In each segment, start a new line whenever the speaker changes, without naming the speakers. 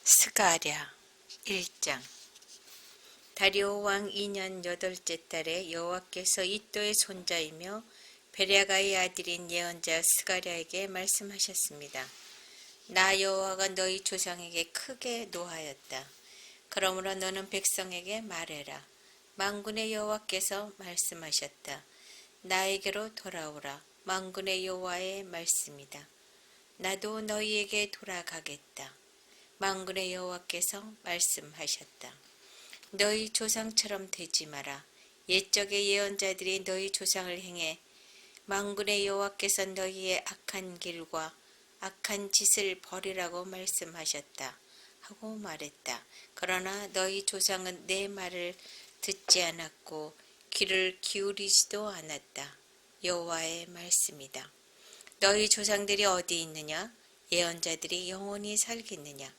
스가랴 1장. 다리오 왕 2년 8째 달에 여호와께서 이또의 손자이며 베랴가의 아들인 예언자 스가랴에게 말씀하셨습니다. 나 여호와가 너희 조상에게 크게 노하였다. 그러므로 너는 백성에게 말해라. 만군의 여호와께서 말씀하셨다. 나에게로 돌아오라. 만군의 여호와의 말씀이다. 나도 너희에게 돌아가겠다. 만군의 여호와께서 말씀하셨다. 너희 조상처럼 되지 마라. 옛적의 예언자들이 너희 조상을 행해 만군의 여호와께서 너희의 악한 길과 악한 짓을 버리라고 말씀하셨다 하고 말했다. 그러나 너희 조상은 내 말을 듣지 않았고 귀를 기울이지도 않았다. 여호와의 말씀이다. 너희 조상들이 어디 있느냐? 예언자들이 영원히 살겠느냐?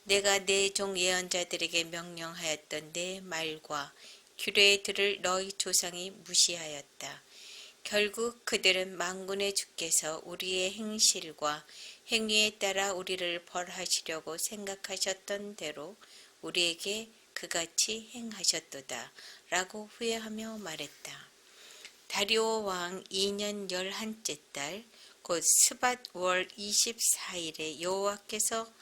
내가 내 종 예언자들에게 명령하였던 내 말과 규례에 들을 너희 조상이 무시하였다. 결국 그들은 만군의 주께서 우리의 행실과 행위에 따라 우리를 벌하시려고 생각하셨던 대로 우리에게 그같이 행하셨도다 라고 후회하며 말했다. 다리오 왕 2년 11째 달 곧 스밧 월 24일에 여호와께서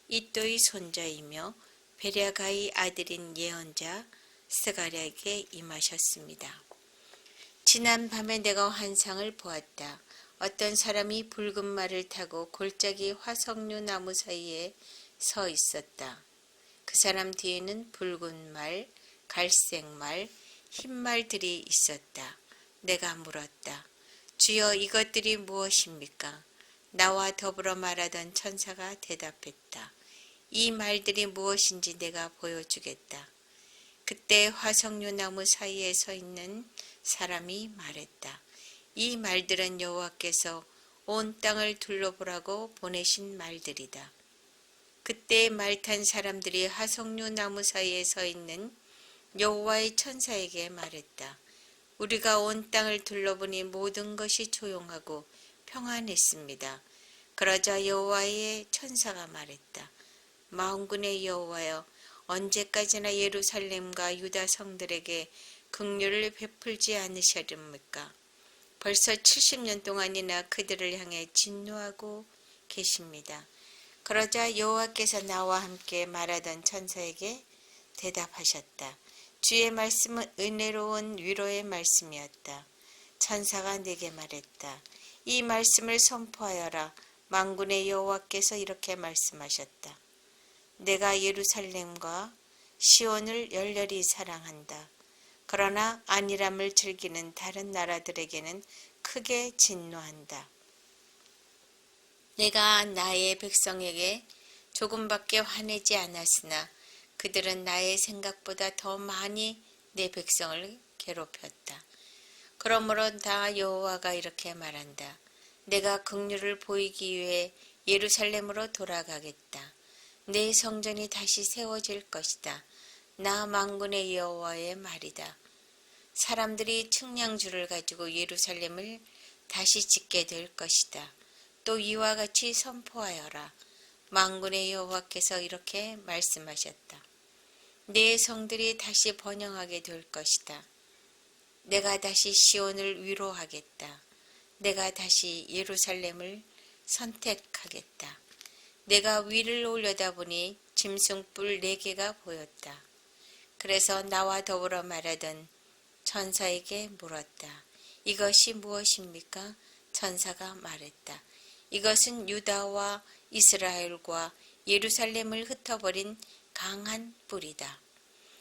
이또의 손자이며 베랴가의 아들인 예언자 스가랴에게 임하셨습니다. 지난 밤에 내가 환상을 보았다. 어떤 사람이 붉은 말을 타고 골짜기 화석류 나무 사이에 서 있었다. 그 사람 뒤에는 붉은 말, 갈색 말, 흰 말들이 있었다. 내가 물었다. 주여, 이것들이 무엇입니까? 나와 더불어 말하던 천사가 대답했다. 이 말들이 무엇인지 내가 보여주겠다. 그때 화석류 나무 사이에 서 있는 사람이 말했다. 이 말들은 여호와께서 온 땅을 둘러보라고 보내신 말들이다. 그때 말 탄 사람들이 화석류 나무 사이에 서 있는 여호와의 천사에게 말했다. 우리가 온 땅을 둘러보니 모든 것이 조용하고 평안했습니다. 그러자 여호와의 천사가 말했다. 만군의 여호와여, 언제까지나 예루살렘과 유다 성들에게 긍휼을 베풀지 않으시렵니까? 벌써 70년 동안이나 그들을 향해 진노하고 계십니다. 그러자 여호와께서 나와 함께 말하던 천사에게 대답하셨다. 주의 말씀은 은혜로운 위로의 말씀이었다. 천사가 내게 말했다. 이 말씀을 선포하여라. 만군의 여호와께서 이렇게 말씀하셨다. 내가 예루살렘과 시온을 열렬히 사랑한다. 그러나 안일함을 즐기는 다른 나라들에게는 크게 진노한다. 내가 나의 백성에게 조금밖에 화내지 않았으나 그들은 나의 생각보다 더 많이 내 백성을 괴롭혔다. 그러므로 나 여호와가 이렇게 말한다. 내가 긍휼을 보이기 위해 예루살렘으로 돌아가겠다. 내 성전이 다시 세워질 것이다. 나 만군의 여호와의 말이다. 사람들이 측량줄을 가지고 예루살렘을 다시 짓게 될 것이다. 또 이와 같이 선포하여라. 만군의 여호와께서 이렇게 말씀하셨다. 내 성들이 다시 번영하게 될 것이다. 내가 다시 시온을 위로하겠다. 내가 다시 예루살렘을 선택하겠다. 내가 위를 올려다보니 짐승뿔 4개가 보였다. 그래서 나와 더불어 말하던 천사에게 물었다. 이것이 무엇입니까? 천사가 말했다. 이것은 유다와 이스라엘과 예루살렘을 흩어버린 강한 뿔이다.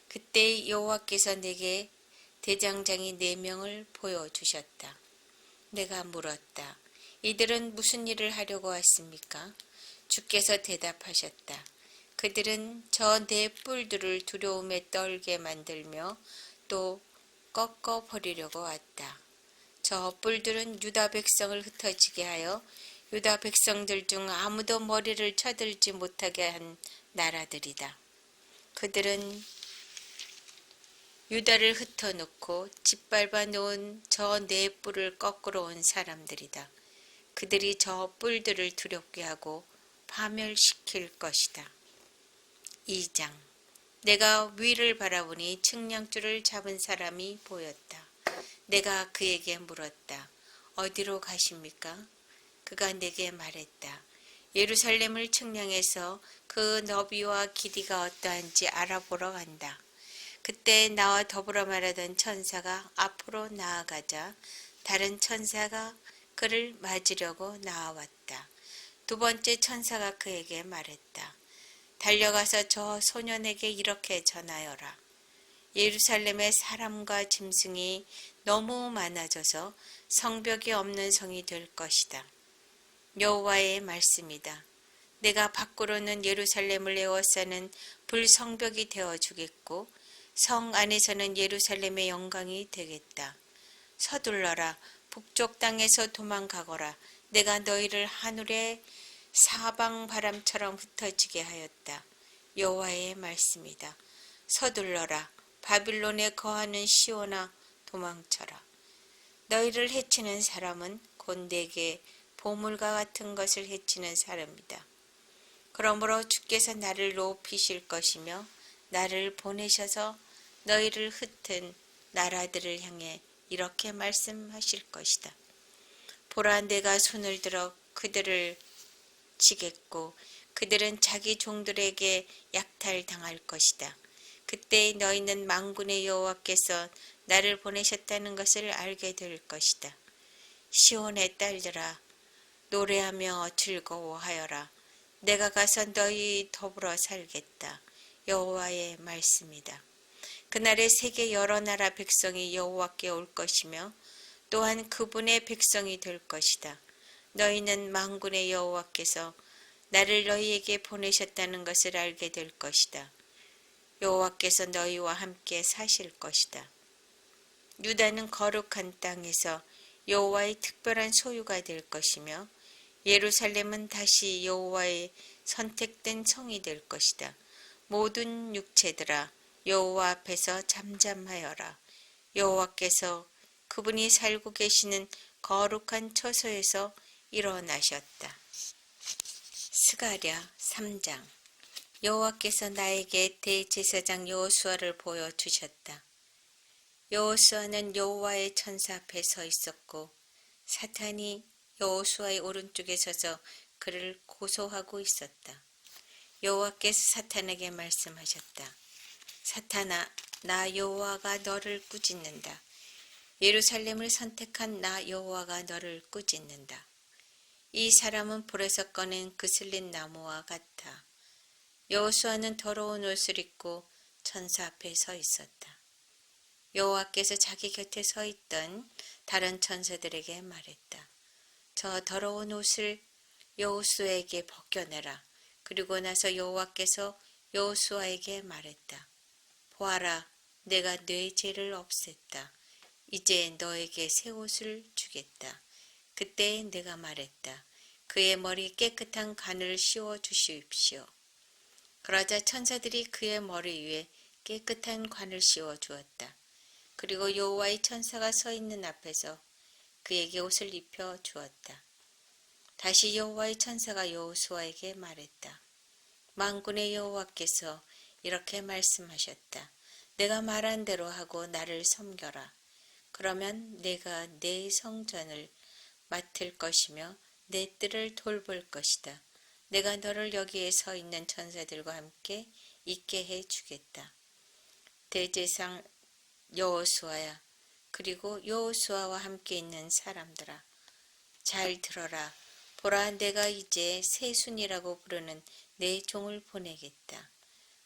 그때 여호와께서 내게 대장장이 4명을 보여주셨다. 내가 물었다. 이들은 무슨 일을 하려고 왔습니까? 주께서 대답하셨다. 그들은 저 4뿔들을 두려움에 떨게 만들며 또 꺾어 버리려고 왔다. 저 뿔들은 유다 백성을 흩어지게 하여 유다 백성들 중 아무도 머리를 쳐들지 못하게 한 나라들이다. 그들은 유다를 흩어놓고 짓밟아 놓은 저 4뿔을 거꾸로 온 사람들이다. 그들이 저 뿔들을 두렵게 하고 파멸시킬 것이다. 2장. 내가 위를 바라보니 측량줄을 잡은 사람이 보였다. 내가 그에게 물었다. 어디로 가십니까? 그가 내게 말했다. 예루살렘을 측량해서 그 너비와 길이가 어떠한지 알아보러 간다. 그때 나와 더불어 말하던 천사가 앞으로 나아가자 다른 천사가 그를 맞으려고 나아왔다. 두 번째 천사가 그에게 말했다. 달려가서 저 소년에게 이렇게 전하여라. 예루살렘의 사람과 짐승이 너무 많아져서 성벽이 없는 성이 될 것이다. 여호와의 말씀이다. 내가 밖으로는 예루살렘을 에워싸는 불성벽이 되어 주겠고 성 안에서는 예루살렘의 영광이 되겠다. 서둘러라. 북쪽 땅에서 도망가거라. 내가 너희를 하늘의 사방 바람처럼 흩어지게 하였다. 여호와의 말씀이다. 서둘러라. 바빌론에 거하는 시온아 도망쳐라. 너희를 해치는 사람은 곧 내게 보물과 같은 것을 해치는 사람이다. 그러므로 주께서 나를 높이실 것이며 나를 보내셔서 너희를 흩은 나라들을 향해 이렇게 말씀하실 것이다. 보라, 내가 손을 들어 그들을 치겠고 그들은 자기 종들에게 약탈당할 것이다. 그때 너희는 만군의 여호와께서 나를 보내셨다는 것을 알게 될 것이다. 시온의 딸들아, 노래하며 즐거워하여라. 내가 가서 너희 더불어 살겠다. 여호와의 말씀이다. 그날에 세계 여러 나라 백성이 여호와께 올 것이며 또한 그분의 백성이 될 것이다. 너희는 만군의 여호와께서 나를 너희에게 보내셨다는 것을 알게 될 것이다. 여호와께서 너희와 함께 사실 것이다. 유다는 거룩한 땅에서 여호와의 특별한 소유가 될 것이며 예루살렘은 다시 여호와의 선택된 성이 될 것이다. 모든 육체들아, 여호와 앞에서 잠잠하여라. 여호와께서 그분이 살고 계시는 거룩한 처소에서 일어나셨다. 스가랴 3장. 여호와께서 나에게 대제사장 여호수아를 보여주셨다. 여호수아는 여호와의 천사 앞에 서 있었고 사탄이 여호수아의 오른쪽에 서서 그를 고소하고 있었다. 여호와께서 사탄에게 말씀하셨다. 사탄아, 나 여호와가 너를 꾸짖는다. 예루살렘을 선택한 나 여호와가 너를 꾸짖는다. 이 사람은 불에서 꺼낸 그슬린 나무와 같아. 여호수아는 더러운 옷을 입고 천사 앞에 서 있었다. 여호와께서 자기 곁에 서 있던 다른 천사들에게 말했다. 저 더러운 옷을 여호수아에게 벗겨내라. 그리고 나서 여호와께서 여호수아에게 말했다. 보아라, 내가 네 죄를 없앴다. 이제 너에게 새 옷을 주겠다. 그때 내가 말했다. 그의 머리 깨끗한 관을 씌워 주십시오. 그러자 천사들이 그의 머리 위에 깨끗한 관을 씌워 주었다. 그리고 여호와의 천사가 서 있는 앞에서 그에게 옷을 입혀 주었다. 다시 여호와의 천사가 여호수아에게 말했다. 만군의 여호와께서 이렇게 말씀하셨다. 내가 말한 대로 하고 나를 섬겨라. 그러면 내가 내 성전을 맡을 것이며 내 뜰을 돌볼 것이다. 내가 너를 여기에 서 있는 천사들과 함께 있게 해 주겠다. 대제사장 여호수아야, 그리고 여호수아와 함께 있는 사람들아, 잘 들어라. 보라, 내가 이제 세순이라고 부르는 내 종을 보내겠다.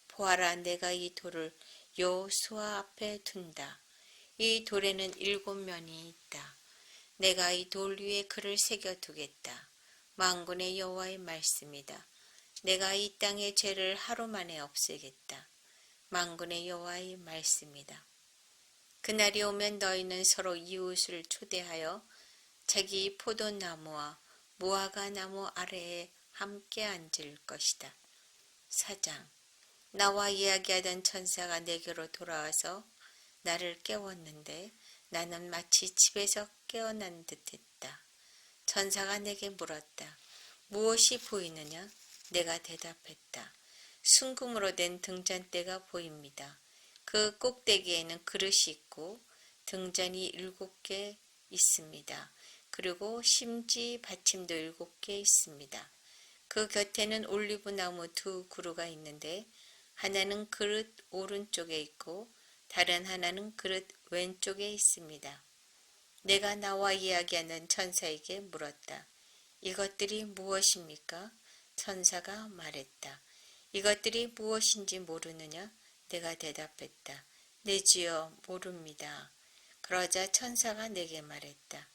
보아라, 내가 이 돌을 여호수아 앞에 둔다. 이 돌에는 7면이 있다. 내가 이 돌 위에 그를 새겨두겠다. 만군의 여호와의 말씀이다. 내가 이 땅의 죄를 하루 만에 없애겠다. 만군의 여호와의 말씀이다. 그날이 오면 너희는 서로 이웃을 초대하여 자기 포도나무와 무화과 나무 아래에 함께 앉을 것이다. 4장. 나와 이야기하던 천사가 내게로 돌아와서 나를 깨웠는데 나는 마치 집에서 깨어난 듯했다. 천사가 내게 물었다. 무엇이 보이느냐? 내가 대답했다. 순금으로 된 등잔대가 보입니다. 그 꼭대기에는 그릇이 있고 등잔이 7개 있습니다. 그리고 심지 받침도 7개 있습니다. 그 곁에는 올리브나무 2그루가 있는데 하나는 그릇 오른쪽에 있고 다른 하나는 그릇 왼쪽에 있습니다. 내가 나와 이야기하는 천사에게 물었다. 이것들이 무엇입니까? 천사가 말했다. 이것들이 무엇인지 모르느냐? 내가 대답했다. 내 주여, 모릅니다. 그러자 천사가 내게 말했다.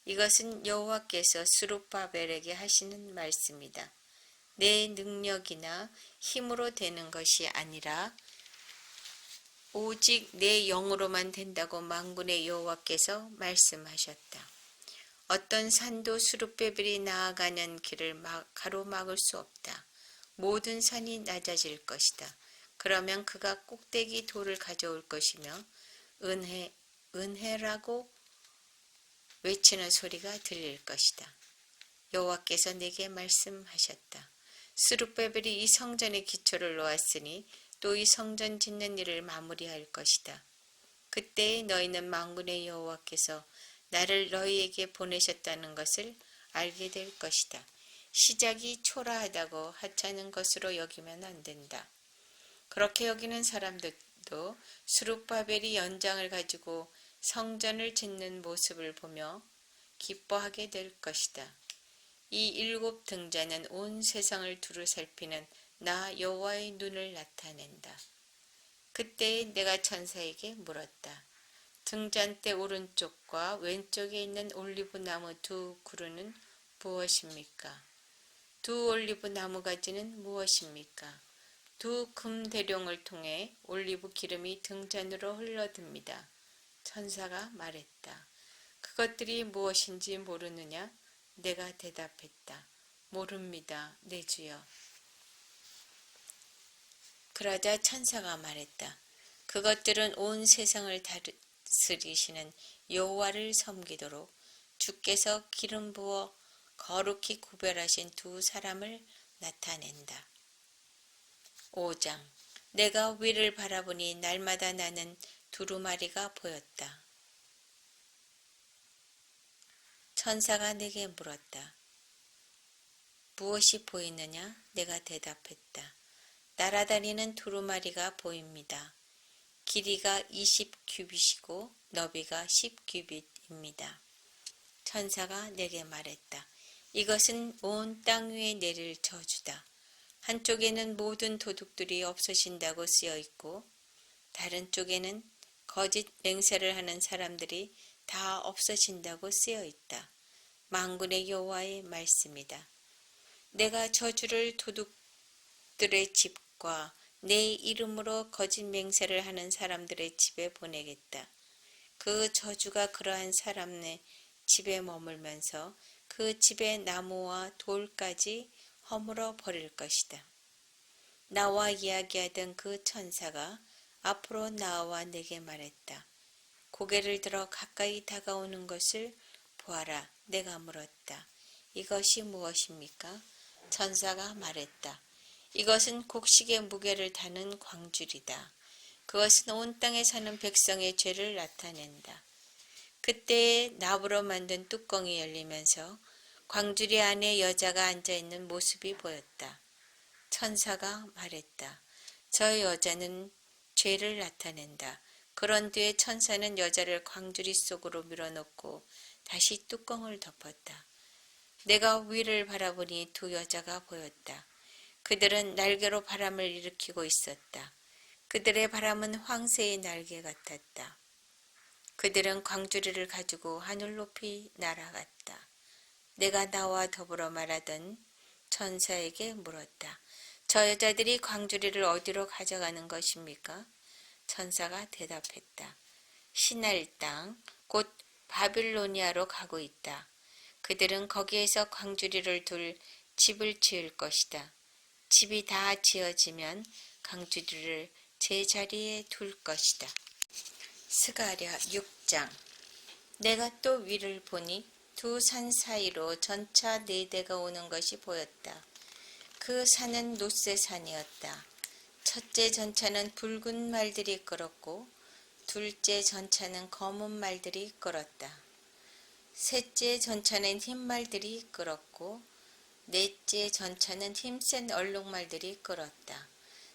이것은 여호와께서 스룹바벨에게 하시는 말씀이다. 내 능력이나 힘으로 되는 것이 아니라 오직 내 영으로만 된다고 만군의 여호와께서 말씀하셨다. 어떤 산도 스룹바벨이 나아가는 길을 가로막을 수 없다. 모든 산이 낮아질 것이다. 그러면 그가 꼭대기 돌을 가져올 것이며 은혜라고 외치는 소리가 들릴 것이다. 여호와께서 내게 말씀하셨다. 스룹바벨이 이 성전의 기초를 놓았으니 또 이 성전 짓는 일을 마무리할 것이다. 그때 너희는 만군의 여호와께서 나를 너희에게 보내셨다는 것을 알게 될 것이다. 시작이 초라하다고 하찮은 것으로 여기면 안 된다. 그렇게 여기는 사람들도 스룹바벨이 연장을 가지고 성전을 짓는 모습을 보며 기뻐하게 될 것이다. 이 7 등잔은 온 세상을 두루 살피는 나 여호와의 눈을 나타낸다. 그때 내가 천사에게 물었다. 등잔대 오른쪽과 왼쪽에 있는 올리브 나무 2그루는 무엇입니까? 2 올리브 나무 가지는 무엇입니까? 2 금 대룡을 통해 올리브 기름이 등잔으로 흘러듭니다. 천사가 말했다. 그것들이 무엇인지 모르느냐? 내가 대답했다. 모릅니다, 내 주여. 그러자 천사가 말했다. 그것들은 온 세상을 다스리시는 여호와를 섬기도록 주께서 기름 부어 거룩히 구별하신 2 사람을 나타낸다. 5장. 내가 위를 바라보니 날마다 나는 두루마리가 보였다. 천사가 내게 물었다. 무엇이 보이느냐? 내가 대답했다. 날아다니는 두루마리가 보입니다. 길이가 20규빗이고 너비가 10규빗입니다. 천사가 내게 말했다. 이것은 온 땅 위에 내릴 저주다. 한쪽에는 모든 도둑들이 없어진다고 쓰여 있고 다른 쪽에는 거짓 맹세를 하는 사람들이 다 없어진다고 쓰여 있다. 만군의 여호와의 말씀이다. 내가 저주를 도둑들의 집과 내 이름으로 거짓 맹세를 하는 사람들의 집에 보내겠다. 그 저주가 그러한 사람의 집에 머물면서 그 집의 나무와 돌까지 허물어 버릴 것이다. 나와 이야기하던 그 천사가 앞으로 나와 내게 말했다. 고개를 들어 가까이 다가오는 것을 보아라. 내가 물었다. 이것이 무엇입니까? 천사가 말했다. 이것은 곡식의 무게를 다는 광줄이다. 그것은 온 땅에 사는 백성의 죄를 나타낸다. 그때 나무로 만든 뚜껑이 열리면서 광주리 안에 여자가 앉아있는 모습이 보였다. 천사가 말했다. 저 여자는 죄를 나타낸다. 그런 뒤에 천사는 여자를 광주리 속으로 밀어넣고 다시 뚜껑을 덮었다. 내가 위를 바라보니 2 여자가 보였다. 그들은 날개로 바람을 일으키고 있었다. 그들의 바람은 황새의 날개 같았다. 그들은 광주리를 가지고 하늘 높이 날아갔다. 내가 나와 더불어 말하던 천사에게 물었다. 저 여자들이 광주리를 어디로 가져가는 것입니까? 천사가 대답했다. 신할 땅, 곧 바빌로니아로 가고 있다. 그들은 거기에서 광주리를 둘 집을 지을 것이다. 집이 다 지어지면 광주리를 제자리에 둘 것이다. 스가랴 6장. 내가 또 위를 보니 2 산 사이로 전차 4대가 오는 것이 보였다. 그 산은 노쇠산이었다. 첫째 전차는 붉은 말들이 끌었고 둘째 전차는 검은 말들이 끌었다. 셋째 전차는 흰 말들이 끌었고 넷째 전차는 힘센 얼룩말들이 끌었다.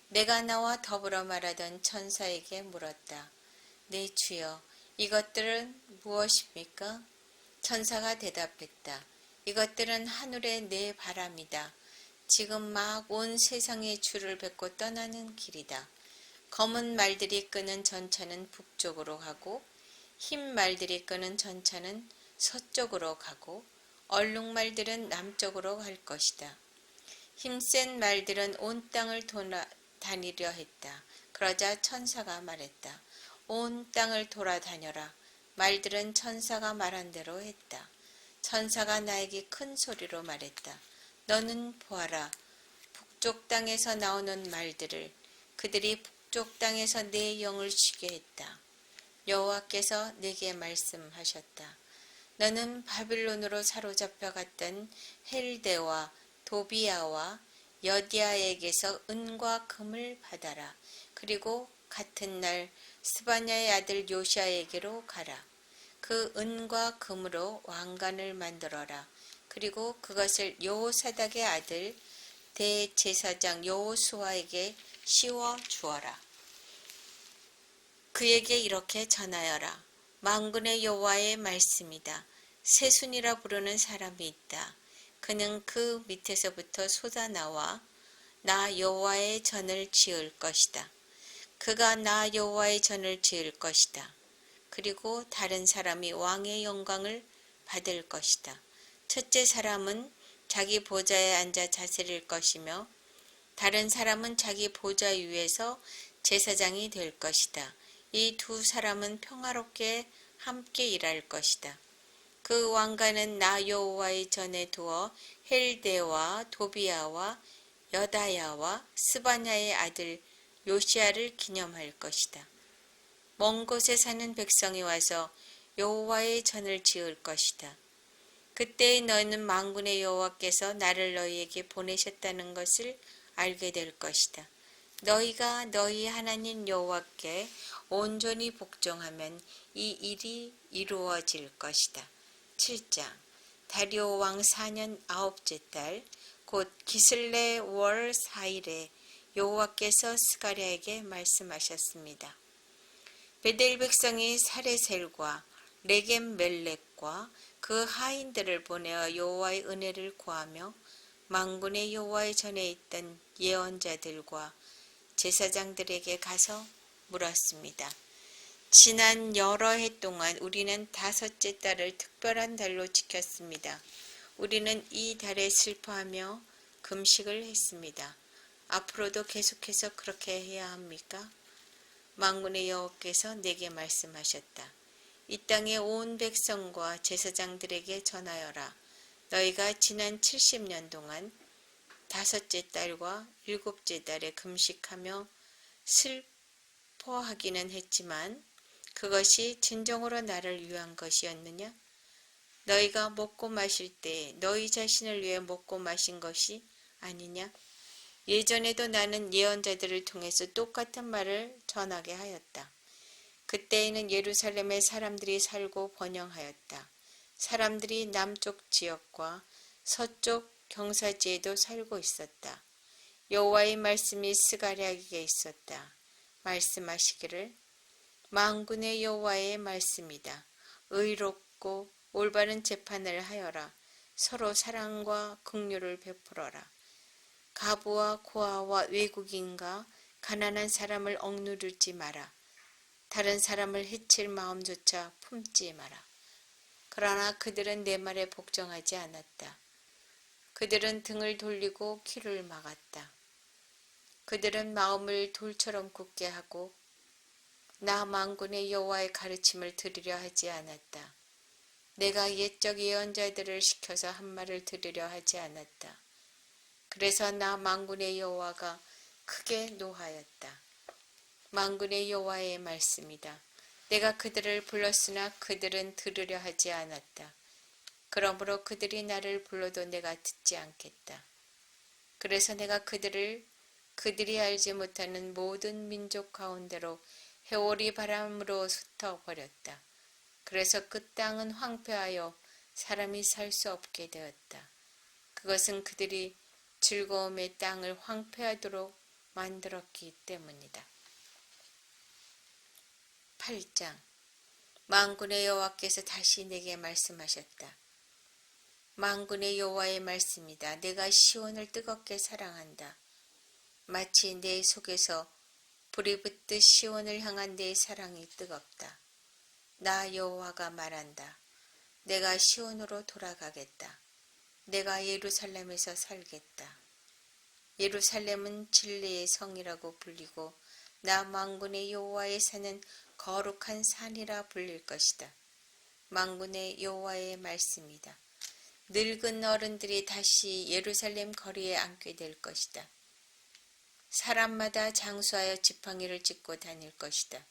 내가 나와 더불어 말하던 천사에게 물었다. 내 주여, 이것들은 무엇입니까? 천사가 대답했다. 이것들은 하늘의 내 바람이다. 지금 막 온 세상의 주를 뵙고 떠나는 길이다. 검은 말들이 끄는 전차는 북쪽으로 가고 흰 말들이 끄는 전차는 서쪽으로 가고 얼룩말들은 남쪽으로 갈 것이다. 힘센 말들은 온 땅을 다니려 했다. 그러자 천사가 말했다. 온 땅을 돌아다녀라. 말들은 천사가 말한 대로 했다. 천사가 나에게 큰 소리로 말했다. 너는 보아라. 북쪽 땅에서 나오는 말들을 그들이 북쪽 땅에서 내 영을 쉬게 했다. 여호와께서 내게 말씀하셨다. 너는 바빌론으로 사로잡혀 갔던 헬데와 도비아와 여디아에게서 은과 금을 받아라. 그리고 같은 날 스바냐의 아들 요시아에게로 가라. 그 은과 금으로 왕관을 만들어라. 그리고 그것을 여호사닥의 아들 대제사장 여호수아에게 씌워 주어라. 그에게 이렇게 전하여라. 만군의 여호와의 말씀이다. 세순이라 부르는 사람이 있다. 그는 그 밑에서부터 솟아나와 나 여호와의 전을 지을 것이다. 그가 나 여호와의 전을 지을 것이다. 그리고 다른 사람이 왕의 영광을 받을 것이다. 첫째 사람은 자기 보좌에 앉아 다스릴 것이며 다른 사람은 자기 보좌 위에서 제사장이 될 것이다. 이 두 사람은 평화롭게 함께 일할 것이다. 그 왕관은 나 여호와의 전에 두어 헬데와 도비아와 여다야와 스바냐의 아들 요시아를 기념할 것이다. 먼 곳에 사는 백성이 와서 여호와의 전을 지을 것이다. 그때 너희는 만군의 여호와께서 나를 너희에게 보내셨다는 것을 알게 될 것이다. 너희가 너희 하나님 여호와께 온전히 복종하면 이 일이 이루어질 것이다. 7장 다리오 왕 4년 9째 달 곧 기슬레 월 4일에 여호와께서 스가랴에게 말씀하셨습니다. 베델 백성이 사레셀과 레겜 멜렉과 그 하인들을 보내어 여호와의 은혜를 구하며 만군의 여호와의 전에 있던 예언자들과 제사장들에게 가서 물었습니다. 지난 여러 해 동안 우리는 다섯째 달을 특별한 달로 지켰습니다. 우리는 이 달에 슬퍼하며 금식을 했습니다. 앞으로도 계속해서 그렇게 해야 합니까? 만군의 여호와께서 내게 말씀하셨다. 이 땅의 온 백성과 제사장들에게 전하여라. 너희가 지난 70년 동안 다섯째 달과 일곱째 달에 금식하며 슬퍼하기는 했지만 그것이 진정으로 나를 위한 것이었느냐? 너희가 먹고 마실 때 너희 자신을 위해 먹고 마신 것이 아니냐? 예전에도 나는 예언자들을 통해서 똑같은 말을 전하게 하였다. 그때에는 예루살렘에 사람들이 살고 번영하였다. 사람들이 남쪽 지역과 서쪽 경사지에도 살고 있었다. 여호와의 말씀이 스가랴에게 있었다. 말씀하시기를 만군의 여호와의 말씀이다. 의롭고 올바른 재판을 하여라. 서로 사랑과 긍휼을 베풀어라. 가부와 고아와 외국인과 가난한 사람을 억누르지 마라. 다른 사람을 해칠 마음조차 품지 마라. 그러나 그들은 내 말에 복종하지 않았다. 그들은 등을 돌리고 귀를 막았다. 그들은 마음을 돌처럼 굳게 하고 나 만군의 여호와의 가르침을 들으려 하지 않았다. 내가 옛적 예언자들을 시켜서 한 말을 들으려 하지 않았다. 그래서 나 만군의 여호와가 크게 노하였다. 만군의 여호와의 말씀이다. 내가 그들을 불렀으나 그들은 들으려 하지 않았다. 그러므로 그들이 나를 불러도 내가 듣지 않겠다. 그래서 내가 그들을 그들이 알지 못하는 모든 민족 가운데로 해오리 바람으로 흩어버렸다. 그래서 그 땅은 황폐하여 사람이 살 수 없게 되었다. 그것은 그들이 즐거움의 땅을 황폐하도록 만들었기 때문이다. 8장. 만군의 여호와께서 다시 내게 말씀하셨다. 만군의 여호와의 말씀이다. 내가 시온을 뜨겁게 사랑한다. 마치 내 속에서 불이 붙듯 시온을 향한 내 사랑이 뜨겁다. 나 여호와가 말한다. 내가 시온으로 돌아가겠다. 내가 예루살렘에서 살겠다. 예루살렘은 진리의 성이라고 불리고 나 만군의 여호와의 산은 거룩한 산이라 불릴 것이다. 만군의 여호와의 말씀이다. 늙은 어른들이 다시 예루살렘 거리에 앉게 될 것이다. 사람마다 장수하여 지팡이를 짚고 다닐 것이다.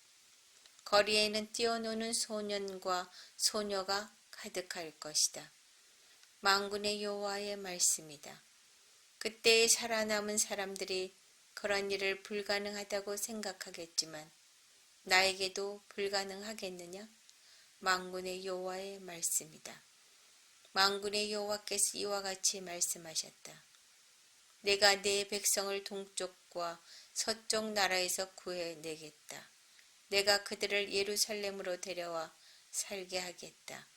거리에는 뛰어노는 소년과 소녀가 가득할 것이다. 만군의 여호와의 말씀이다. 그때에 살아남은 사람들이 그런 일을 불가능하다고 생각하겠지만 나에게도 불가능하겠느냐? 만군의 여호와의 말씀이다. 만군의 여호와께서 이와 같이 말씀하셨다. 내가 내 백성을 동쪽과 서쪽 나라에서 구해내겠다. 내가 그들을 예루살렘으로 데려와 살게 하겠다.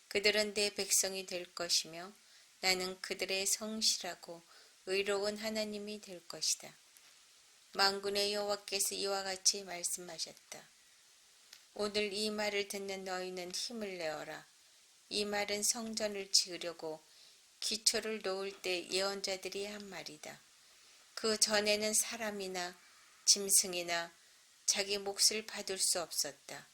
그들은 내 백성이 될 것이며 나는 그들의 성실하고 의로운 하나님이 될 것이다. 만군의 여호와께서 이와 같이 말씀하셨다. 오늘 이 말을 듣는 너희는 힘을 내어라. 이 말은 성전을 지으려고 기초를 놓을 때 예언자들이 한 말이다. 그 전에는 사람이나 짐승이나 자기 몫을 받을 수 없었다.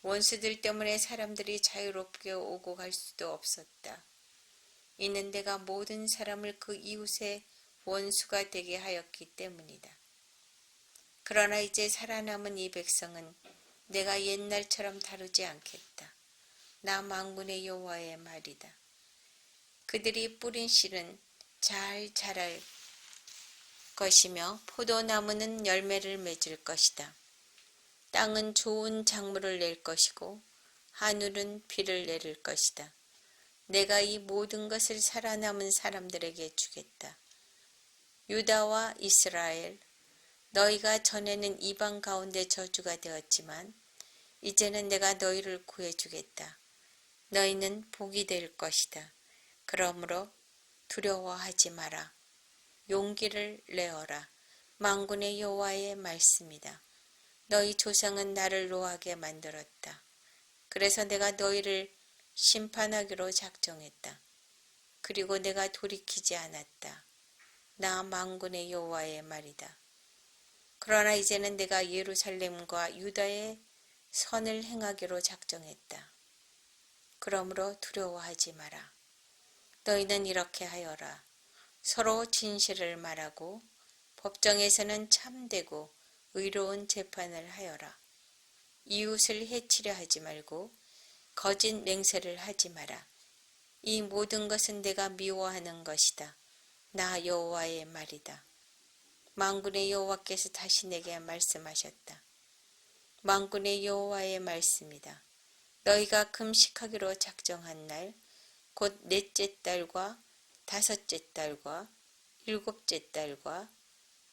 원수들 때문에 사람들이 자유롭게 오고 갈 수도 없었다. 이는 내가 모든 사람을 그 이웃의 원수가 되게 하였기 때문이다. 그러나 이제 살아남은 이 백성은 내가 옛날처럼 다루지 않겠다. 나 만군의 여호와의 말이다. 그들이 뿌린 씨는 잘 자랄 것이며 포도나무는 열매를 맺을 것이다. 땅은 좋은 작물을 낼 것이고 하늘은 비를 내릴 것이다. 내가 이 모든 것을 살아남은 사람들에게 주겠다. 유다와 이스라엘, 너희가 전에는 이방 가운데 저주가 되었지만 이제는 내가 너희를 구해주겠다. 너희는 복이 될 것이다. 그러므로 두려워하지 마라. 용기를 내어라. 만군의 여호와의 말씀이다. 너희 조상은 나를 노하게 만들었다. 그래서 내가 너희를 심판하기로 작정했다. 그리고 내가 돌이키지 않았다. 나 만군의 여호와의 말이다. 그러나 이제는 내가 예루살렘과 유다의 선을 행하기로 작정했다. 그러므로 두려워하지 마라. 너희는 이렇게 하여라. 서로 진실을 말하고 법정에서는 참되고 의로운 재판을 하여라. 이웃을 해치려 하지 말고 거짓 맹세를 하지 마라. 이 모든 것은 내가 미워하는 것이다. 나 여호와의 말이다. 만군의 여호와께서 다시 내게 말씀하셨다. 만군의 여호와의 말씀이다. 너희가 금식하기로 작정한 날, 곧 넷째 달과 다섯째 달과 일곱째 달과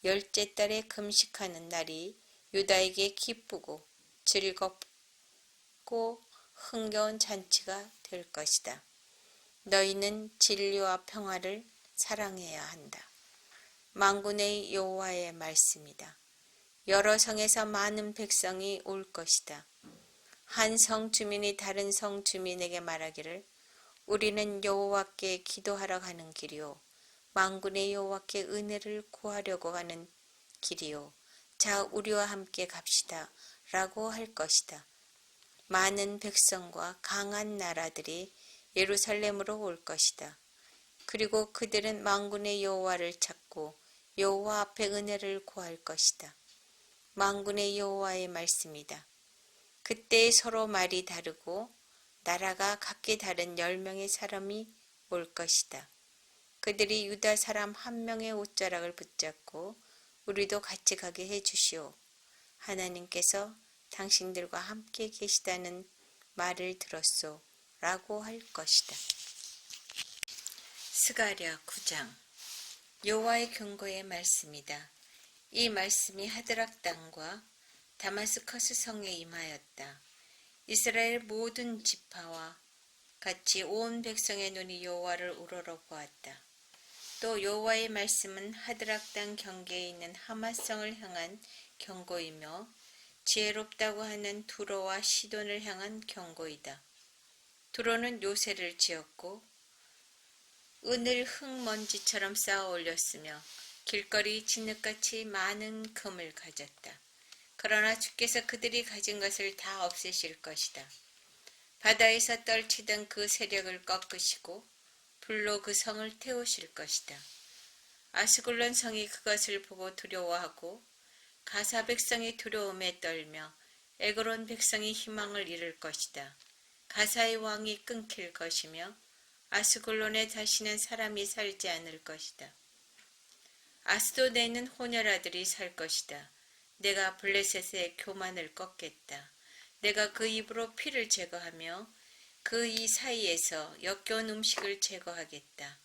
열째 달에 금식하는 날이 유다에게 기쁘고 즐겁고 흥겨운 잔치가 될 것이다. 너희는 진리와 평화를 사랑해야 한다. 만군의 여호와의 말씀이다. 여러 성에서 많은 백성이 올 것이다. 한 성 주민이 다른 성 주민에게 말하기를 우리는 여호와께 기도하러 가는 길이요 만군의 여호와께 은혜를 구하려고 가는 길이요 자 우리와 함께 갑시다 라고 할 것이다. 많은 백성과 강한 나라들이 예루살렘으로 올 것이다. 그리고 그들은 만군의 여호와를 찾고 여호와 앞에 은혜를 구할 것이다. 만군의 여호와의 말씀이다. 그때 서로 말이 다르고 나라가 각기 다른 10명의 사람이 올 것이다. 그들이 유다 사람 한 명의 옷자락을 붙잡고 우리도 같이 가게 해주시오. 하나님께서 당신들과 함께 계시다는 말을 들었소. 라고 할 것이다. 스가랴 9장. 여호와의 경고의 말씀이다. 이 말씀이 하드락 땅과 다마스커스 성에 임하였다. 이스라엘 모든 지파와 같이 온 백성의 눈이 여호와를 우러러 보았다. 또 여호와의 말씀은 하드락 땅 경계에 있는 하마성을 향한 경고이며 지혜롭다고 하는 두로와 시돈을 향한 경고이다. 두로는 요새를 지었고 은을 흙먼지처럼 쌓아 올렸으며 길거리 진흙같이 많은 금을 가졌다. 그러나 주께서 그들이 가진 것을 다 없애실 것이다. 바다에서 떨치던 그 세력을 꺾으시고 불로 그 성을 태우실 것이다. 아스글론 성이 그것을 보고 두려워하고 가사 백성이 두려움에 떨며 에그론 백성이 희망을 잃을 것이다. 가사의 왕이 끊길 것이며 아스글론에 다시는 사람이 살지 않을 것이다. 아스도네는 혼혈아들이 살 것이다. 내가 블레셋의 교만을 꺾겠다. 내가 그 입으로 피를 제거하며 그 이 사이에서 역겨운 음식을 제거하겠다.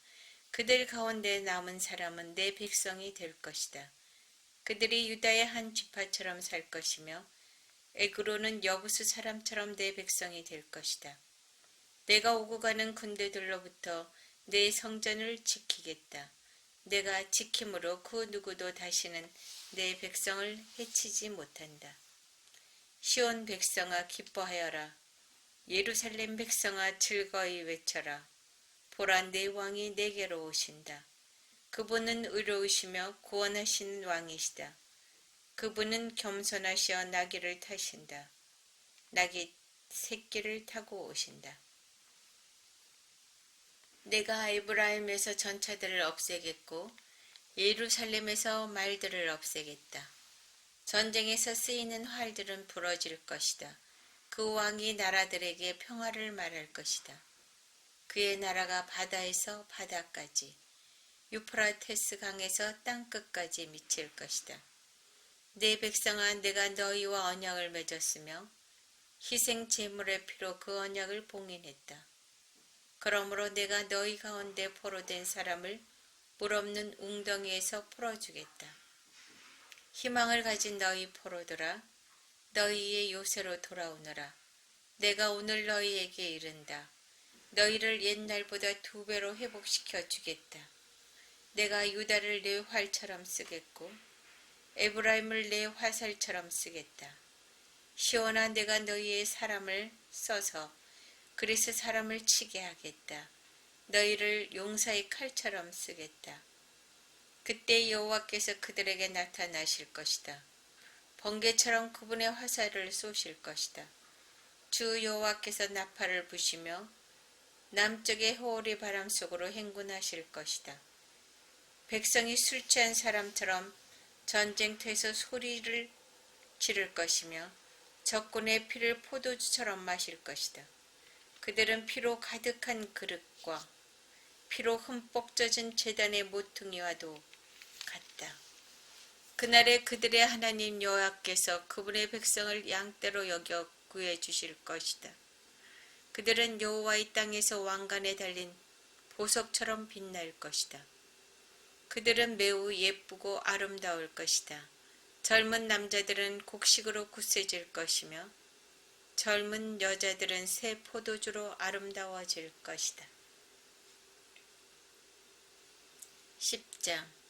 그들 가운데 남은 사람은 내 백성이 될 것이다. 그들이 유다의 한 지파처럼 살 것이며 에그로는 여부수 사람처럼 내 백성이 될 것이다. 내가 오고 가는 군대들로부터 내 성전을 지키겠다. 내가 지킴으로 그 누구도 다시는 내 백성을 해치지 못한다. 시온 백성아 기뻐하여라. 예루살렘 백성아 즐거이 외쳐라. 보라 내 왕이 내게로 오신다. 그분은 의로우시며 구원하시는 왕이시다. 그분은 겸손하시어 나귀를 타신다. 나귀 새끼를 타고 오신다. 내가 에브라임에서 전차들을 없애겠고 예루살렘에서 말들을 없애겠다. 전쟁에서 쓰이는 활들은 부러질 것이다. 그 왕이 나라들에게 평화를 말할 것이다. 그의 나라가 바다에서 바다까지, 유프라테스 강에서 땅끝까지 미칠 것이다. 내 백성아, 내가 너희와 언약을 맺었으며 희생 제물의 피로 그 언약을 봉인했다. 그러므로 내가 너희 가운데 포로된 사람을 물 없는 웅덩이에서 풀어주겠다. 희망을 가진 너희 포로들아, 너희의 요새로 돌아오너라. 내가 오늘 너희에게 이른다. 너희를 옛날보다 2배로 회복시켜 주겠다. 내가 유다를 내 활처럼 쓰겠고 에브라임을 내 화살처럼 쓰겠다. 시온아, 내가 너희의 사람을 써서 그리스 사람을 치게 하겠다. 너희를 용사의 칼처럼 쓰겠다. 그때 여호와께서 그들에게 나타나실 것이다. 번개처럼 그분의 화살을 쏘실 것이다. 주 여호와께서 나팔을 부시며 남쪽의 호오리 바람 속으로 행군하실 것이다. 백성이 술 취한 사람처럼 전쟁터에서 소리를 지를 것이며 적군의 피를 포도주처럼 마실 것이다. 그들은 피로 가득한 그릇과 피로 흠뻑 젖은 제단의 모퉁이와도 같다. 그날에 그들의 하나님 여호와께서 그분의 백성을 양떼로 여겨 구해 주실 것이다. 그들은 여호와의 땅에서 왕관에 달린 보석처럼 빛날 것이다. 그들은 매우 예쁘고 아름다울 것이다. 젊은 남자들은 곡식으로 굳세질 것이며 젊은 여자들은 새 포도주로 아름다워질 것이다. 10장.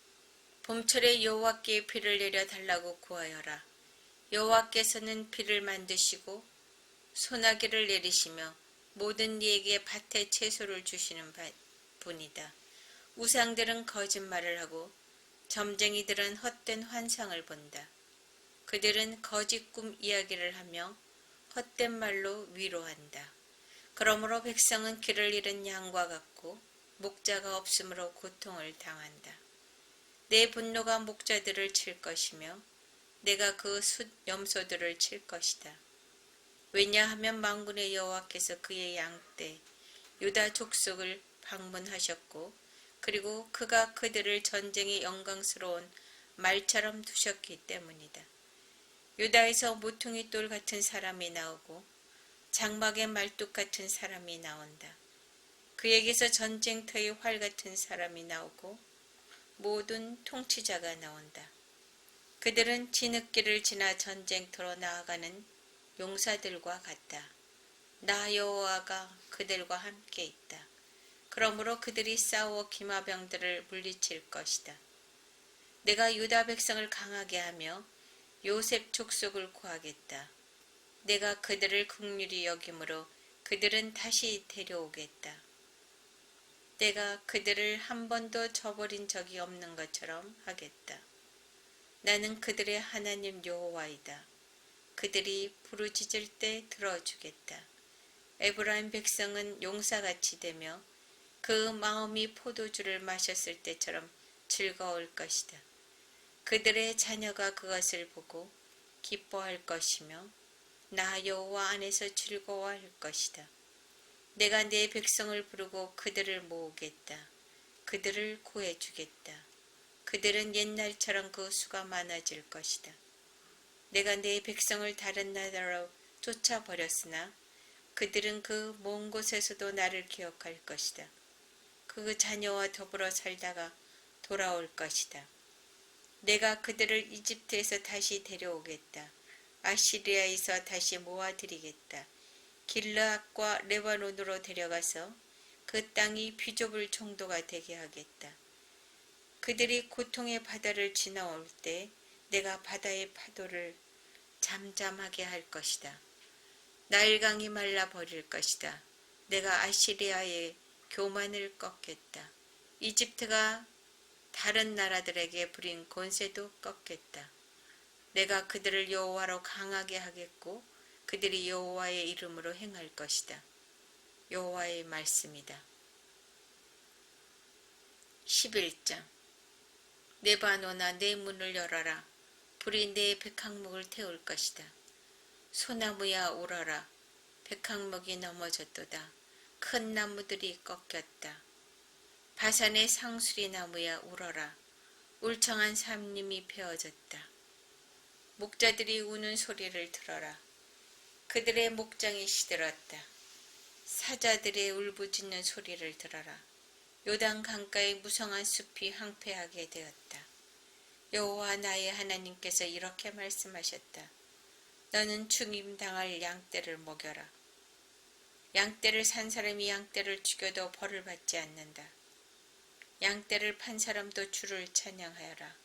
봄철에 여호와께 비를 내려 달라고 구하여라. 여호와께서는 비를 만드시고 소나기를 내리시며 모든 이에게 밭에 채소를 주시는 분이다. 우상들은 거짓말을 하고 점쟁이들은 헛된 환상을 본다. 그들은 거짓 꿈 이야기를 하며 헛된 말로 위로한다. 그러므로 백성은 길을 잃은 양과 같고 목자가 없으므로 고통을 당한다. 내 분노가 목자들을 칠 것이며 내가 그 숫 염소들을 칠 것이다. 왜냐하면 만군의 여호와께서 그의 양떼 유다 족속을 방문하셨고 그리고 그가 그들을 전쟁의 영광스러운 말처럼 두셨기 때문이다. 유다에서 모퉁이 돌 같은 사람이 나오고 장막의 말뚝 같은 사람이 나온다. 그에게서 전쟁터의 활 같은 사람이 나오고 모든 통치자가 나온다. 그들은 진흙길을 지나 전쟁터로 나아가는 용사들과 같다. 나 여호와가 그들과 함께 있다. 그러므로 그들이 싸워 기마병들을 물리칠 것이다. 내가 유다 백성을 강하게 하며 요셉 족속을 구하겠다. 내가 그들을 긍휼히 여김으로 그들은 다시 데려오겠다. 내가 그들을 한 번도 저버린 적이 없는 것처럼 하겠다. 나는 그들의 하나님 여호와이다. 그들이 부르짖을 때 들어주겠다. 에브라임 백성은 용사같이 되며 그 마음이 포도주를 마셨을 때처럼 즐거울 것이다. 그들의 자녀가 그것을 보고 기뻐할 것이며 나 여호와 안에서 즐거워할 것이다. 내가 내 백성을 부르고 그들을 모으겠다. 그들을 구해주겠다. 그들은 옛날처럼 그 수가 많아질 것이다. 내가 내 백성을 다른 나라로 쫓아버렸으나 그들은 그 먼 곳에서도 나를 기억할 것이다. 그 자녀와 더불어 살다가 돌아올 것이다. 내가 그들을 이집트에서 다시 데려오겠다. 아시리아에서 다시 모아드리겠다. 길르앗과 레바논으로 데려가서 그 땅이 비좁을 정도가 되게 하겠다. 그들이 고통의 바다를 지나올 때 내가 바다의 파도를 잠잠하게 할 것이다. 나일강이 말라버릴 것이다. 내가 아시리아의 교만을 꺾겠다. 이집트가 다른 나라들에게 부린 권세도 꺾겠다. 내가 그들을 여호와로 강하게 하겠고 그들이 여호와의 이름으로 행할 것이다. 여호와의 말씀이다. 11장 네바노나 내 문을 열어라. 불이 내 백항목을 태울 것이다. 소나무야 오라라. 백항목이 넘어졌도다. 큰 나무들이 꺾였다. 바산의 상수리 나무야 울어라. 울창한 삼림이 베어졌다. 목자들이 우는 소리를 들어라. 그들의 목장이 시들었다. 사자들의 울부짖는 소리를 들어라. 요단 강가의 무성한 숲이 황폐하게 되었다. 여호와 나의 하나님께서 이렇게 말씀하셨다. 너는 죽임당할 양떼를 먹여라. 양떼를 산 사람이 양떼를 죽여도 벌을 받지 않는다. 양떼를 판 사람도 주를 찬양하여라.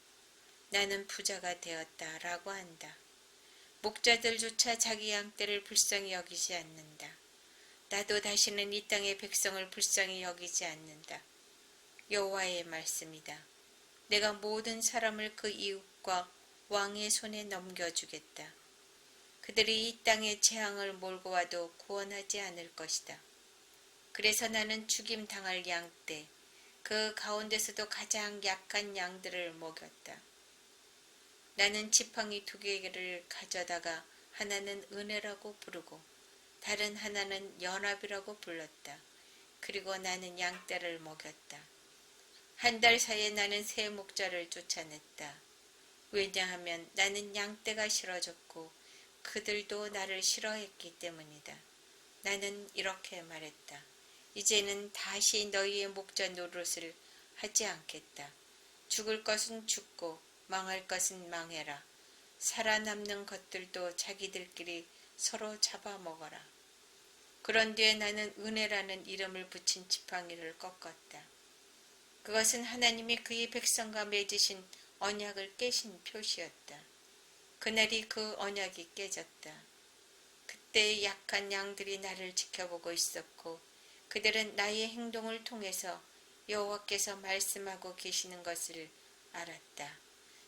나는 부자가 되었다 라고 한다. 목자들조차 자기 양떼를 불쌍히 여기지 않는다. 나도 다시는 이 땅의 백성을 불쌍히 여기지 않는다. 여호와의 말씀이다. 내가 모든 사람을 그 이웃과 왕의 손에 넘겨주겠다. 그들이 이 땅의 재앙을 몰고 와도 구원하지 않을 것이다. 그래서 나는 죽임 당할 양떼, 그 가운데서도 가장 약한 양들을 먹였다. 나는 지팡이 2개를 가져다가 하나는 은혜라고 부르고 다른 하나는 연합이라고 불렀다. 그리고 나는 양떼를 먹였다. 한 달 사이에 나는 새 목자를 쫓아냈다. 왜냐하면 나는 양떼가 싫어졌고 그들도 나를 싫어했기 때문이다. 나는 이렇게 말했다. 이제는 다시 너희의 목자 노릇을 하지 않겠다. 죽을 것은 죽고 망할 것은 망해라. 살아남는 것들도 자기들끼리 서로 잡아먹어라. 그런 뒤에 나는 은혜라는 이름을 붙인 지팡이를 꺾었다. 그것은 하나님이 그의 백성과 맺으신 언약을 깨신 표시였다. 그날이 그 언약이 깨졌다. 그때 약한 양들이 나를 지켜보고 있었고 그들은 나의 행동을 통해서 여호와께서 말씀하고 계시는 것을 알았다.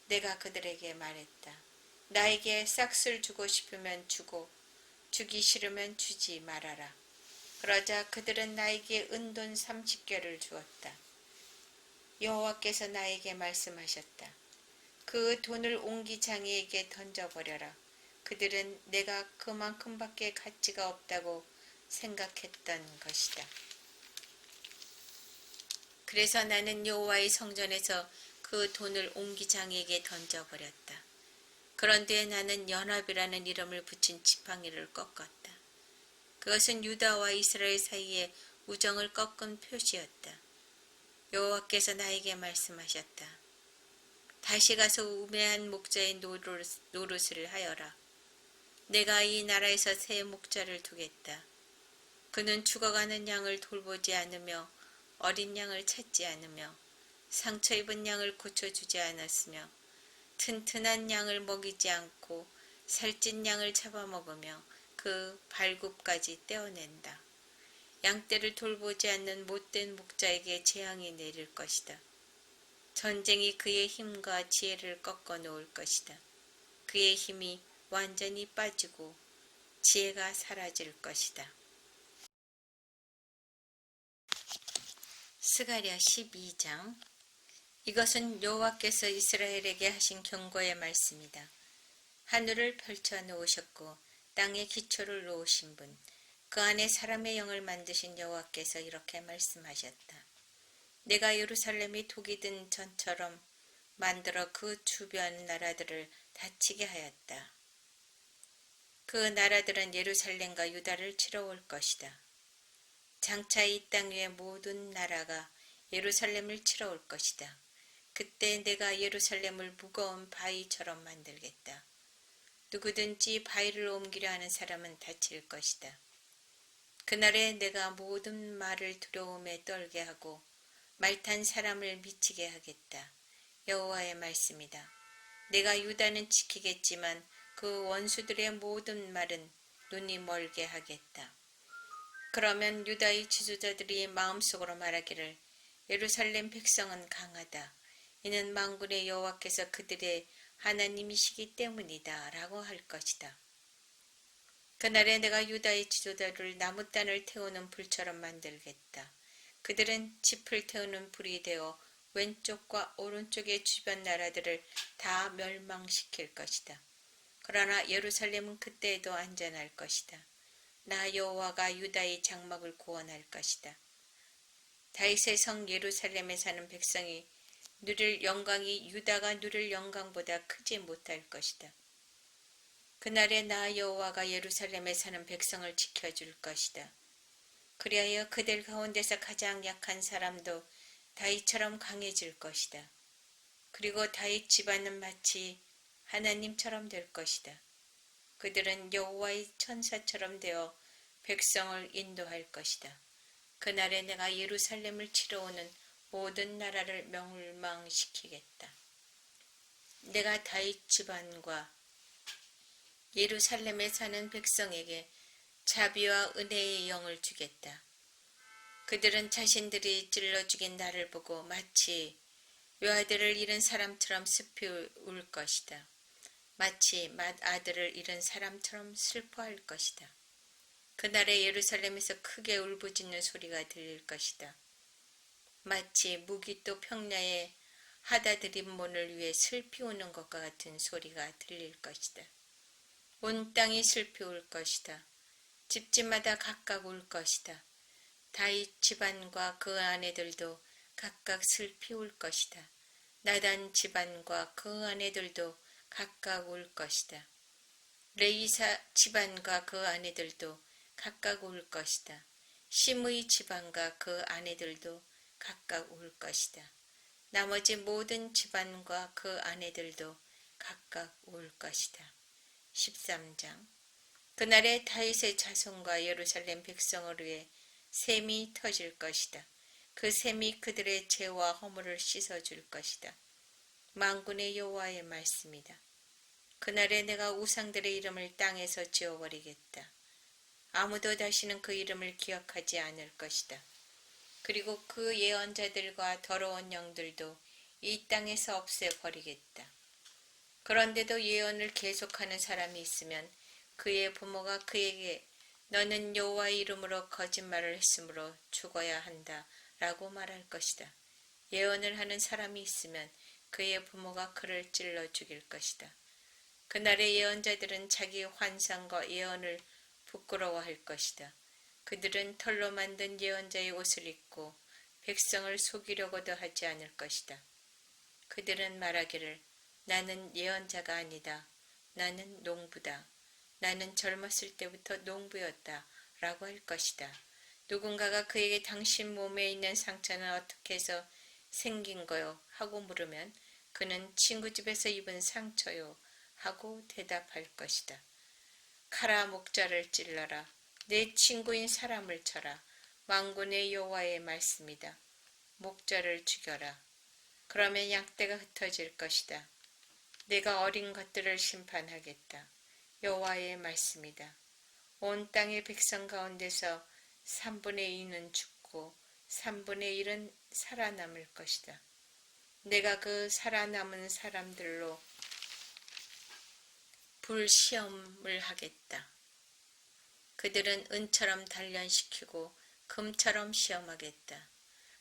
내가 그들에게 말했다. 나에게 싹을 주고 싶으면 주고 주기 싫으면 주지 말아라. 그러자 그들은 나에게 은돈 30개를 주었다. 여호와께서 나에게 말씀하셨다. 그 돈을 옹기장이에게 던져버려라. 그들은 내가 그만큼밖에 가치가 없다고 생각했던 것이다. 그래서 나는 여호와의 성전에서 그 돈을 옹기장에게 던져버렸다. 그런 뒤에 나는 연합이라는 이름을 붙인 지팡이를 꺾었다. 그것은 유다와 이스라엘 사이의 우정을 꺾은 표시였다. 여호와께서 나에게 말씀하셨다. 다시 가서 우매한 목자의 노릇을 하여라. 내가 이 나라에서 새 목자를 두겠다. 그는 죽어가는 양을 돌보지 않으며 어린 양을 찾지 않으며 상처 입은 양을 고쳐주지 않았으며 튼튼한 양을 먹이지 않고 살찐 양을 잡아먹으며 그 발굽까지 떼어낸다. 양떼를 돌보지 않는 못된 목자에게 재앙이 내릴 것이다. 전쟁이 그의 힘과 지혜를 꺾어 놓을 것이다. 그의 힘이 완전히 빠지고 지혜가 사라질 것이다. 스가랴 12장. 이것은 여호와께서 이스라엘에게 하신 경고의 말씀이다. 하늘을 펼쳐 놓으셨고 땅에 기초를 놓으신 분, 그 안에 사람의 영을 만드신 여호와께서 이렇게 말씀하셨다. 내가 예루살렘이 독이 든 전처럼 만들어 그 주변 나라들을 다치게 하였다. 그 나라들은 예루살렘과 유다를 치러 올 것이다. 장차 이 땅 위의 모든 나라가 예루살렘을 치러 올 것이다. 그때 내가 예루살렘을 무거운 바위처럼 만들겠다. 누구든지 바위를 옮기려 하는 사람은 다칠 것이다. 그날에 내가 모든 말을 두려움에 떨게 하고 말탄 사람을 미치게 하겠다. 여호와의 말씀이다. 내가 유다는 지키겠지만 그 원수들의 모든 말은 눈이 멀게 하겠다. 그러면 유다의 지도자들이 마음속으로 말하기를 예루살렘 백성은 강하다. 이는 만군의 여호와께서 그들의 하나님이시기 때문이다 라고 할 것이다. 그날에 내가 유다의 지도자를 나무단을 태우는 불처럼 만들겠다. 그들은 짚을 태우는 불이 되어 왼쪽과 오른쪽의 주변 나라들을 다 멸망시킬 것이다. 그러나 예루살렘은 그때에도 안전할 것이다. 나 여호와가 유다의 장막을 구원할 것이다. 다윗의 성 예루살렘에 사는 백성이 누릴 영광이 유다가 누릴 영광보다 크지 못할 것이다. 그날에 나 여호와가 예루살렘에 사는 백성을 지켜줄 것이다. 그리하여 그들 가운데서 가장 약한 사람도 다윗처럼 강해질 것이다. 그리고 다윗 집안은 마치 하나님처럼 될 것이다. 그들은 여호와의 천사처럼 되어 백성을 인도할 것이다. 그날에 내가 예루살렘을 치러 오는 모든 나라를 멸망시키겠다. 내가 다윗 집안과 예루살렘에 사는 백성에게 자비와 은혜의 영을 주겠다. 그들은 자신들이 찔러 죽인 나를 보고 마치 외아들을 잃은 사람처럼 슬피 울 것이다. 마치 맏아들을 잃은 사람처럼 슬퍼할 것이다. 그날에 예루살렘에서 크게 울부짖는 소리가 들릴 것이다. 마치 무기또 평야에 하다 들인 문을 위해 슬피 우는 것과 같은 소리가 들릴 것이다. 온 땅이 슬피 울 것이다. 집집마다 각각 울 것이다. 다윗 집안과 그 아내들도 각각 슬피 울 것이다. 나단 집안과 그 아내들도 각각 울 것이다. 레이사 집안과 그 아내들도 각각 울 것이다. 심의 집안과 그 아내들도 각각 울 것이다. 나머지 모든 집안과 그 아내들도 각각 울 것이다. 13장. 그날에 다윗의 자손과 예루살렘 백성을 위해 샘이 터질 것이다. 그 샘이 그들의 죄와 허물을 씻어줄 것이다. 만군의 여호와의 말씀이다. 그날에 내가 우상들의 이름을 땅에서 지워버리겠다. 아무도 다시는 그 이름을 기억하지 않을 것이다. 그리고 그 예언자들과 더러운 영들도 이 땅에서 없애버리겠다. 그런데도 예언을 계속하는 사람이 있으면 그의 부모가 그에게 너는 여호와의 이름으로 거짓말을 했으므로 죽어야 한다 라고 말할 것이다. 예언을 하는 사람이 있으면 그의 부모가 그를 찔러 죽일 것이다. 그날의 예언자들은 자기 환상과 예언을 부끄러워할 것이다. 그들은 털로 만든 예언자의 옷을 입고 백성을 속이려고도 하지 않을 것이다. 그들은 말하기를 나는 예언자가 아니다. 나는 농부다. 나는 젊었을 때부터 농부였다. 라고 할 것이다. 누군가가 그에게 당신 몸에 있는 상처는 어떻게 해서 생긴 거요? 하고 물으면 그는 친구 집에서 입은 상처요. 하고 대답할 것이다. 카라 목자를 찔러라. 내 친구인 사람을 쳐라. 만군의 여호와의 말씀이다. 목자를 죽여라. 그러면 양떼가 흩어질 것이다. 내가 어린 것들을 심판하겠다. 여호와의 말씀이다. 온 땅의 백성 가운데서 3분의 2는 죽고 3분의 1은 살아남을 것이다. 내가 그 살아남은 사람들로 불시험을 하겠다. 그들은 은처럼 단련시키고 금처럼 시험하겠다.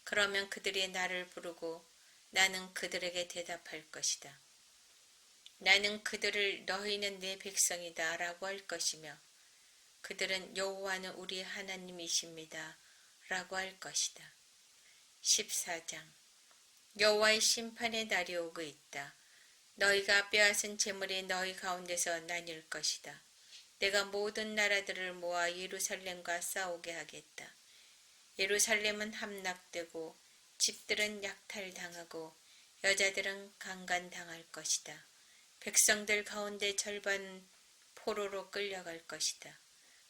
그러면 그들이 나를 부르고 나는 그들에게 대답할 것이다. 나는 그들을 너희는 내 백성이다 라고 할 것이며 그들은 여호와는 우리 하나님이십니다 라고 할 것이다. 14장 여호와의 심판의 날이 오고 있다. 너희가 빼앗은 재물이 너희 가운데서 나뉠 것이다. 내가 모든 나라들을 모아 예루살렘과 싸우게 하겠다. 예루살렘은 함락되고 집들은 약탈당하고 여자들은 강간당할 것이다. 백성들 가운데 절반은 포로로 끌려갈 것이다.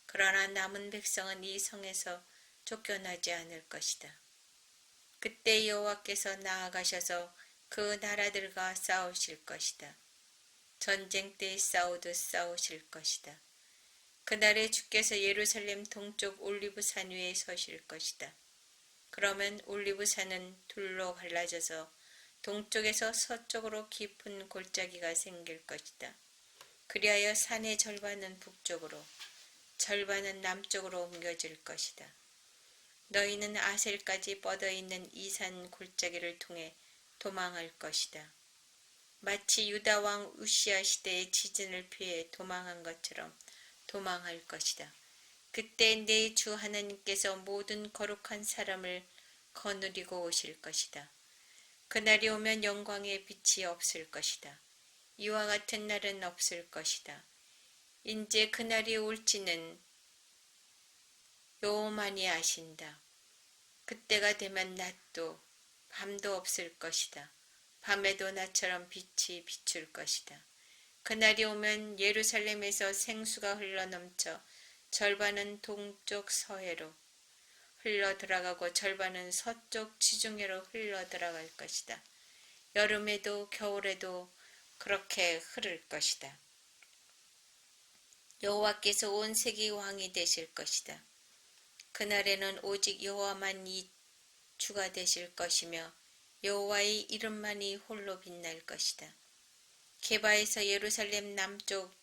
그러나 남은 백성은 이 성에서 쫓겨나지 않을 것이다. 그때 여호와께서 나아가셔서 그 나라들과 싸우실 것이다. 전쟁 때 싸우듯 싸우실 것이다. 그날에 주께서 예루살렘 동쪽 올리브산 위에 서실 것이다. 그러면 올리브산은 둘로 갈라져서 동쪽에서 서쪽으로 깊은 골짜기가 생길 것이다. 그리하여 산의 절반은 북쪽으로, 절반은 남쪽으로 옮겨질 것이다. 너희는 아셀까지 뻗어있는 이 산 골짜기를 통해 도망할 것이다. 마치 유다 왕 우시야 시대의 지진을 피해 도망한 것처럼 도망할 것이다. 그때 내 주 하나님께서 모든 거룩한 사람을 거느리고 오실 것이다. 그날이 오면 영광의 빛이 없을 것이다. 이와 같은 날은 없을 것이다. 인제 그날이 올지는 여호만이 아신다. 그때가 되면 낮도 밤도 없을 것이다. 밤에도 나처럼 빛이 비출 것이다. 그날이 오면 예루살렘에서 생수가 흘러넘쳐 절반은 동쪽 서해로 흘러 들어가고 절반은 서쪽 지중해로 흘러 들어갈 것이다. 여름에도 겨울에도 그렇게 흐를 것이다. 여호와께서 온 세계 왕이 되실 것이다. 그날에는 오직 여호와만이 주가 되실 것이며 여호와의 이름만이 홀로 빛날 것이다. 게바에서 예루살렘 남쪽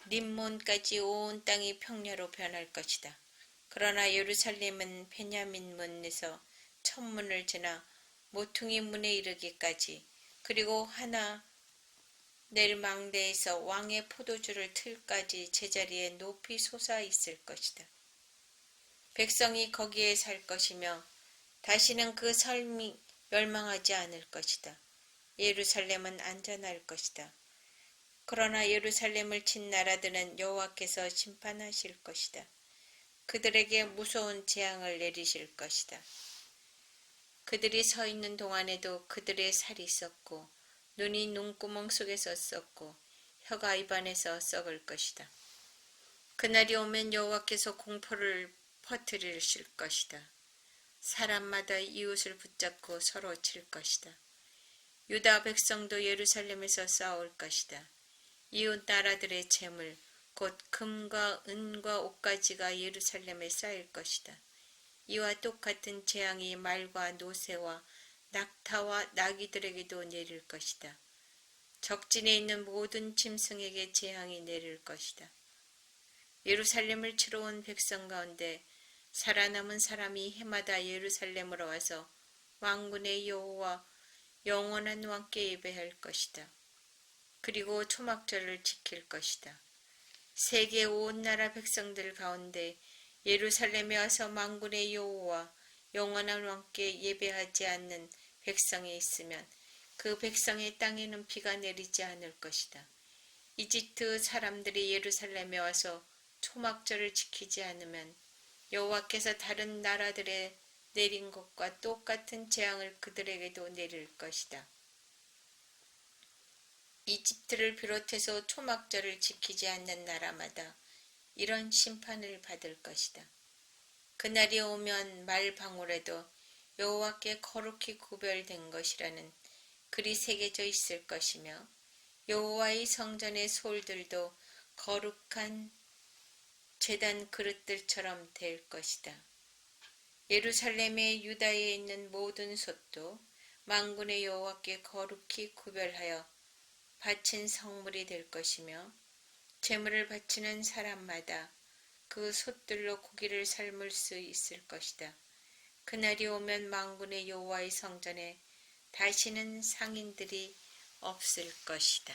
림몬까지 온 땅이 평야로 변할 것이다. 그러나 예루살렘은 베냐민 문에서 천문을 지나 모퉁이 문에 이르기까지 그리고 하나 낼 망대에서 왕의 포도주를 틀까지 제자리에 높이 솟아 있을 것이다. 백성이 거기에 살 것이며 다시는 그 삶이 멸망하지 않을 것이다. 예루살렘은 안전할 것이다. 그러나 예루살렘을 친 나라들은 여호와께서 심판하실 것이다. 그들에게 무서운 재앙을 내리실 것이다. 그들이 서 있는 동안에도 그들의 살이 썩고 눈이 눈구멍 속에서 썩고 혀가 입안에서 썩을 것이다. 그날이 오면 여호와께서 공포를 퍼뜨리실 것이다. 사람마다 이웃을 붙잡고 서로 칠 것이다. 유다 백성도 예루살렘에서 싸울 것이다. 이웃 나라들의 재물 곧 금과 은과 옷가지가 예루살렘에 쌓일 것이다. 이와 똑같은 재앙이 말과 노새와 낙타와 나귀들에게도 내릴 것이다. 적진에 있는 모든 짐승에게 재앙이 내릴 것이다. 예루살렘을 치러 온 백성 가운데 살아남은 사람이 해마다 예루살렘으로 와서 만군의 여호와 영원한 왕께 예배할 것이다. 그리고 초막절을 지킬 것이다. 세계 온 나라 백성들 가운데 예루살렘에 와서 만군의 여호와 영원한 왕께 예배하지 않는 백성이 있으면 그 백성의 땅에는 비가 내리지 않을 것이다. 이집트 사람들이 예루살렘에 와서 초막절을 지키지 않으면 여호와께서 다른 나라들에 내린 것과 똑같은 재앙을 그들에게도 내릴 것이다. 이집트를 비롯해서 초막절을 지키지 않는 나라마다 이런 심판을 받을 것이다. 그날이 오면 말방울에도 여호와께 거룩히 구별된 것이라는 글이 새겨져 있을 것이며 여호와의 성전의 솔들도 거룩한 제단 그릇들처럼 될 것이다. 예루살렘의 유다에 있는 모든 솥도 만군의 여호와께 거룩히 구별하여 바친 성물이 될 것이며 제물을 바치는 사람마다 그 솥들로 고기를 삶을 수 있을 것이다. 그날이 오면 만군의 여호와의 성전에 다시는 상인들이 없을 것이다.